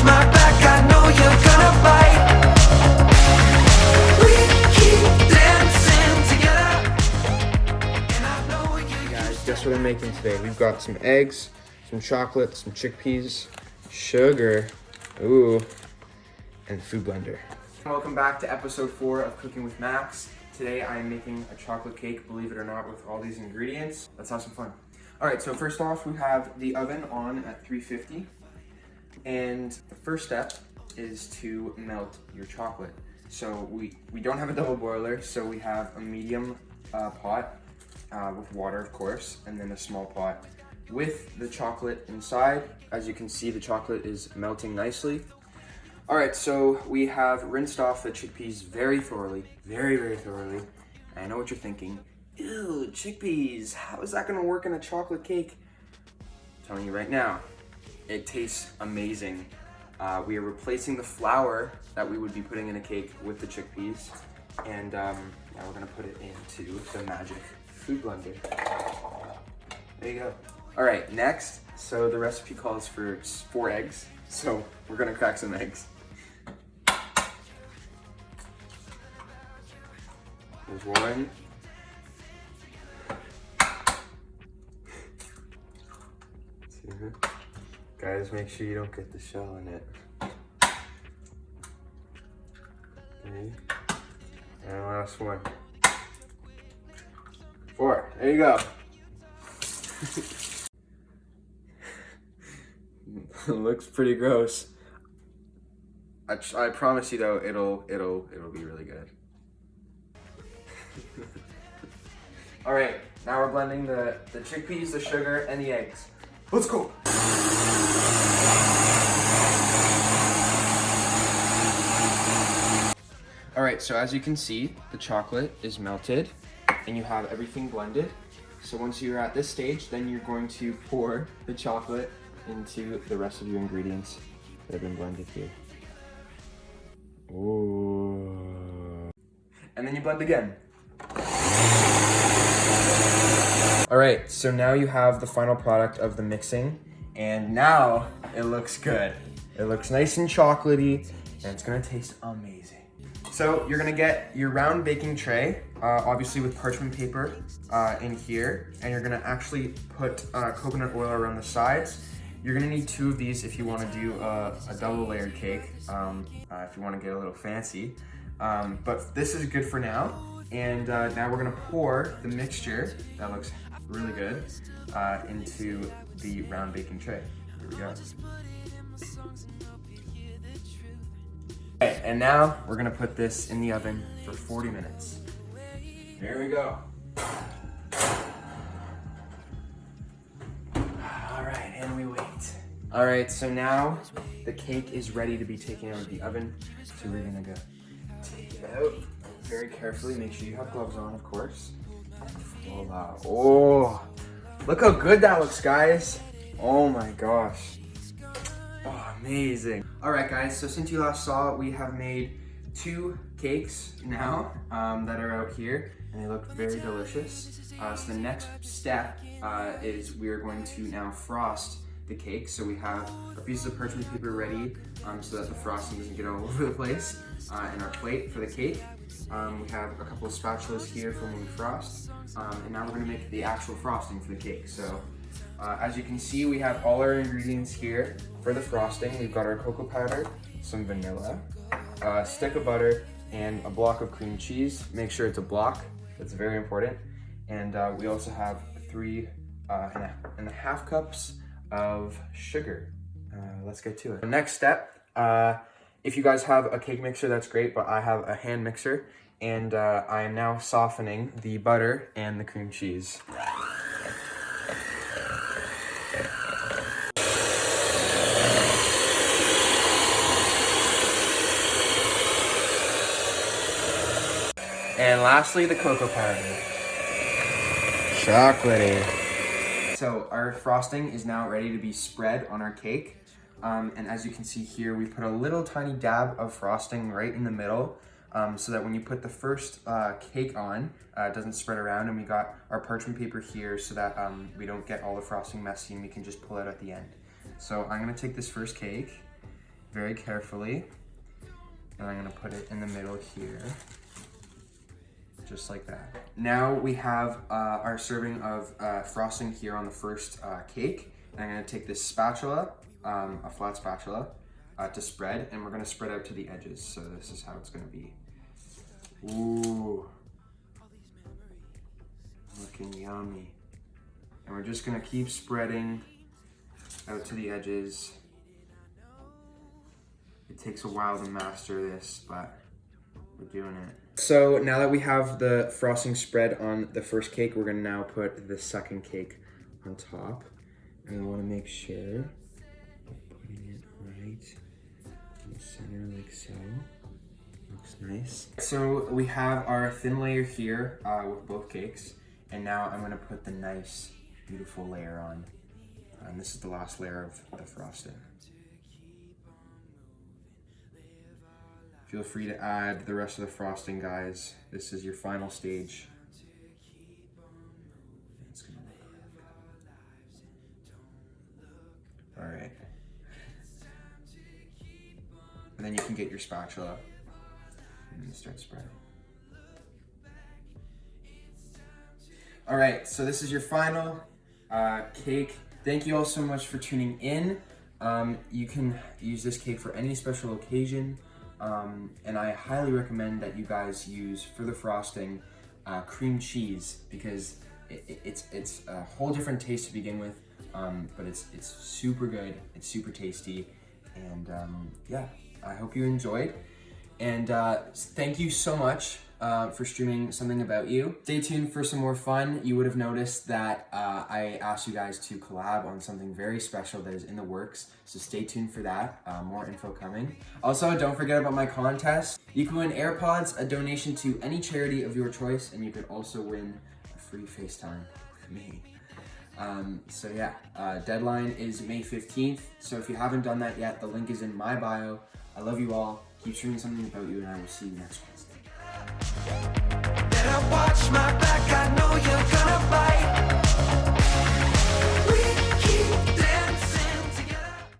watch my back, I know you're gonna bite. We keep dancing together, and I know you. Guys, guess what I'm making today? We've got some eggs, some chocolate, some chickpeas, sugar, and food blender. Welcome back to episode 4 of Cooking with Max. Today I am making a chocolate cake, believe it or not, with all these ingredients. Let's have some fun. All right, so first off, we have the oven on at 350. And the first step is to melt your chocolate. So we don't have a double boiler, so we have a medium pot with water, of course, and then a small pot with the chocolate inside. As you can see, the chocolate is melting nicely. All right, so we have rinsed off the chickpeas very thoroughly, very, very thoroughly. I know what you're thinking. Ew, chickpeas, how is that gonna work in a chocolate cake? I'm telling you right now, it tastes amazing. We are replacing the flour that we would be putting in a cake with the chickpeas. And now we're gonna put it into the magic food blender. There you go. All right, next, so the recipe calls for 4 eggs. So we're gonna crack some eggs. There's one. Two. Guys, make sure you don't get the shell in it. 3. And last one. 4. There you go. It looks pretty gross. I promise you though, it'll be really good. All right, now we're blending the chickpeas, the sugar, and the eggs. Let's go. All right, so as you can see, the chocolate is melted and you have everything blended. So once you're at this stage, then you're going to pour the chocolate into the rest of your ingredients that have been blended here. Ooh. And then you blend again. All right, so now you have the final product of the mixing, and now it looks good. It looks nice and chocolatey, and it's gonna taste amazing. So you're gonna get your round baking tray, obviously with parchment paper in here, and you're gonna actually put coconut oil around the sides. You're gonna need 2 of these if you wanna do a double layered cake, if you wanna get a little fancy. But this is good for now. And now we're gonna pour the mixture, that looks really good, into the round baking tray. Here we go. Okay, and now we're gonna put this in the oven for 40 minutes. Here we go. All right, and we wait. All right, so now the cake is ready to be taken out of the oven. So we're gonna go take it out very carefully. Make sure you have gloves on, of course. Voila. Oh, look how good that looks, guys. Oh my gosh. Oh, amazing. All right, guys, so since you last saw, we have made 2 cakes now that are out here, and they look very delicious. So the next step is we are going to now frost the cake. So we have our pieces of parchment paper ready so that the frosting doesn't get all over the place, and our plate for the cake. We have a couple of spatulas here for when we frost, and now we're gonna make the actual frosting for the cake. So as you can see, we have all our ingredients here for the frosting. We've got our cocoa powder, some vanilla, a stick of butter, and a block of cream cheese. Make sure it's a block, that's very important. And we also have 3.5 cups of sugar. Let's get to it. The next step, if you guys have a cake mixer, that's great, but I have a hand mixer, and I am now softening the butter and the cream cheese. And lastly, the cocoa powder. Chocolatey. So our frosting is now ready to be spread on our cake. And as you can see here, we put a little tiny dab of frosting right in the middle so that when you put the first cake on, it doesn't spread around. And we got our parchment paper here so that we don't get all the frosting messy and we can just pull it at the end. So I'm gonna take this first cake very carefully. And I'm gonna put it in the middle here. Just like that. Now we have our serving of frosting here on the first cake. And I'm gonna take this spatula, a flat spatula, to spread, and we're gonna spread out to the edges. So this is how it's gonna be. Ooh, looking yummy. And we're just gonna keep spreading out to the edges. It takes a while to master this, but we're doing it. So now that we have the frosting spread on the first cake, we're gonna now put the second cake on top. And we wanna make sure we're putting it right in the center like so. Looks nice. So we have our thin layer here with both cakes. And now I'm gonna put the nice, beautiful layer on. And this is the last layer of the frosting. Feel free to add the rest of the frosting, guys. This is your final stage. It's gonna look good. All right. And then you can get your spatula and start spreading. All right, so this is your final cake. Thank you all so much for tuning in. You can use this cake for any special occasion. And I highly recommend that you guys use, for the frosting, cream cheese, because it's a whole different taste to begin with, but it's super good, it's super tasty, and yeah, I hope you enjoyed. And thank you so much for streaming Something About You. Stay tuned for some more fun. You would have noticed that I asked you guys to collab on something very special that is in the works, so stay tuned for that. More info coming. Also, don't forget about my contest. You can win AirPods, a donation to any charity of your choice, and you could also win a free FaceTime with me. So yeah, deadline is May 15th, so if you haven't done that yet, the link is in my bio. I love you all. Keep streaming Something About You, and I will see you next Wednesday.